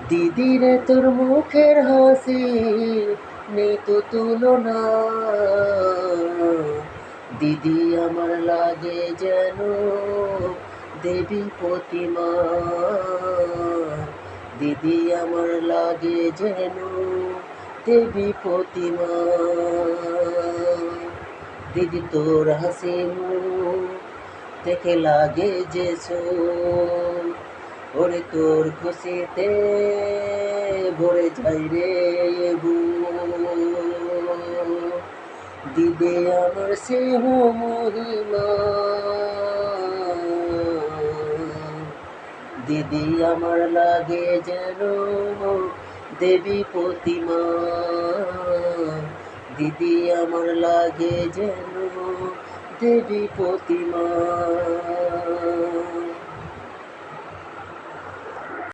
দিদি রে তোর মুখের হাসি নেই তো তুলনা। দিদি আমার লাগে যেন দেবী প্রতিমা। দিদি আমার লাগে যেন দেবী প্রতিমা। দিদি তোর হাসি মুখ দেখে লাগে যে চোখ, ওরে তোর খুশিতে ভরে যাই রে বুক। দিদি আমার স্নেহ মহিমা, দিদি আমার লাগে যেন দেবী প্রতিমা। দিদি আমার লাগে যেন দেবী প্রতিমা।